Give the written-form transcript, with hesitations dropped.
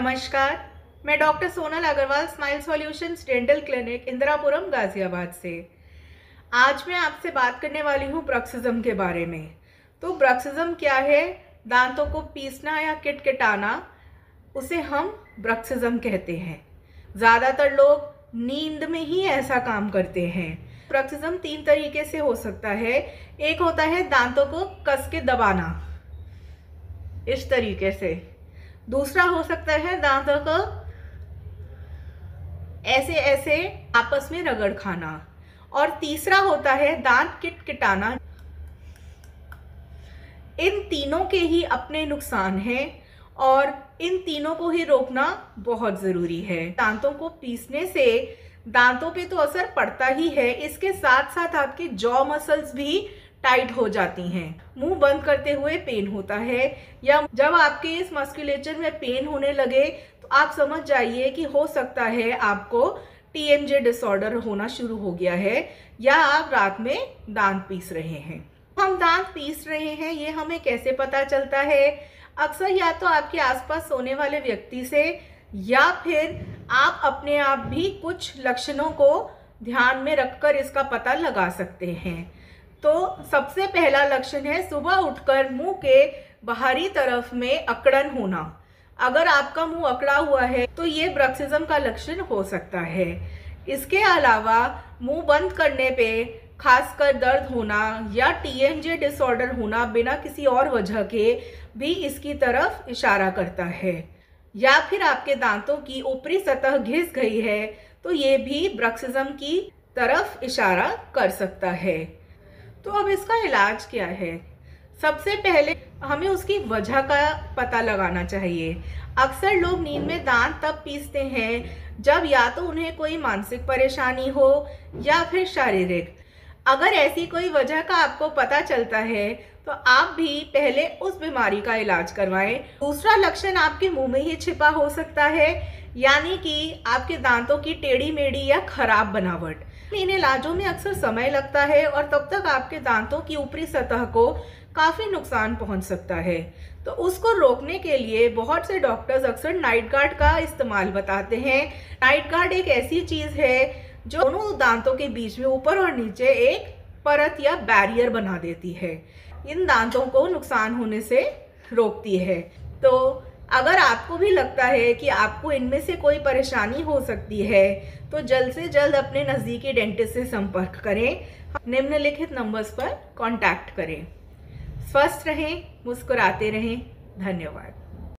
नमस्कार, मैं doctor Sonal Agarwal smile solutions dental clinic Indirapuram Ghaziabad से। आज मैं आपसे बात करने वाली हूँ ब्रक्सिज्म के बारे में। तो ब्रक्सिज्म क्या है? दांतों को पीसना या किटकिटाना, उसे हम ब्रक्सिज्म कहते हैं। ज़्यादातर लोग नींद में ही ऐसा काम करते हैं। ब्रक्सिज्म 3 तरीके से हो सकता है। एक होता है दांतों को कस के दबाना, इस तरीके से। दूसरा हो सकता है दांतों को ऐसे ऐसे आपस में रगड़ खाना, और तीसरा होता है दांत किटकिटाना। इन तीनों के ही अपने नुकसान हैं और इन तीनों को ही रोकना बहुत ज़रूरी है। दांतों को पीसने से दांतों पे तो असर पड़ता ही है, इसके साथ साथ आपके जॉ मसल्स भी टाइट हो जाती हैं। मुंह बंद करते हुए पेन होता है, या जब आपके इस मस्कुलेचर में पेन होने लगे तो आप समझ जाइए कि हो सकता है आपको TMJ डिसऑर्डर होना शुरू हो गया है, या आप रात में दांत पीस रहे हैं। हम दांत पीस रहे हैं, ये हमें कैसे पता चलता है? अक्सर या तो आपके आसपास सोने वाले व्यक्ति से, या फिर आप अपने आप भी कुछ लक्षणों को ध्यान में रखकर इसका पता लगा सकते हैं। तो सबसे पहला लक्षण है सुबह उठकर मुंह के बाहरी तरफ में अकड़न होना। अगर आपका मुंह अकड़ा हुआ है तो ये ब्रक्सिज्म का लक्षण हो सकता है। इसके अलावा मुंह बंद करने पे खासकर दर्द होना या TMJ डिसऑर्डर होना बिना किसी और वजह के भी इसकी तरफ इशारा करता है। या फिर आपके दांतों की ऊपरी सतह घिस गई है तो ये भी ब्रक्सिज्म की तरफ इशारा कर सकता है। तो अब इसका इलाज क्या है? सबसे पहले हमें उसकी वजह का पता लगाना चाहिए। अक्सर लोग नींद में दांत तब पीसते हैं जब या तो उन्हें कोई मानसिक परेशानी हो या फिर शारीरिक। अगर ऐसी कोई वजह का आपको पता चलता है तो आप भी पहले उस बीमारी का इलाज करवाएं। दूसरा लक्षण आपके मुंह में ही छिपा हो सकता है, यानी कि आपके दांतों की टेढ़ी मेढ़ी या खराब बनावट। इन इलाजों में अक्सर समय लगता है और तब तक आपके दांतों की ऊपरी सतह को काफ़ी नुकसान पहुंच सकता है। तो उसको रोकने के लिए बहुत से डॉक्टर्स अक्सर नाइट गार्ड का इस्तेमाल बताते हैं। नाइट गार्ड एक ऐसी चीज़ है जो दोनों दांतों के बीच में ऊपर और नीचे एक परत या बैरियर बना देती है। इन दांतों को नुकसान होने से रोकती है। तो अगर आपको भी लगता है कि आपको इनमें से कोई परेशानी हो सकती है तो जल्द से जल्द अपने नज़दीकी डेंटिस्ट से संपर्क करें। निम्नलिखित नंबर्स पर कांटेक्ट करें। स्वस्थ रहें, मुस्कुराते रहें। धन्यवाद।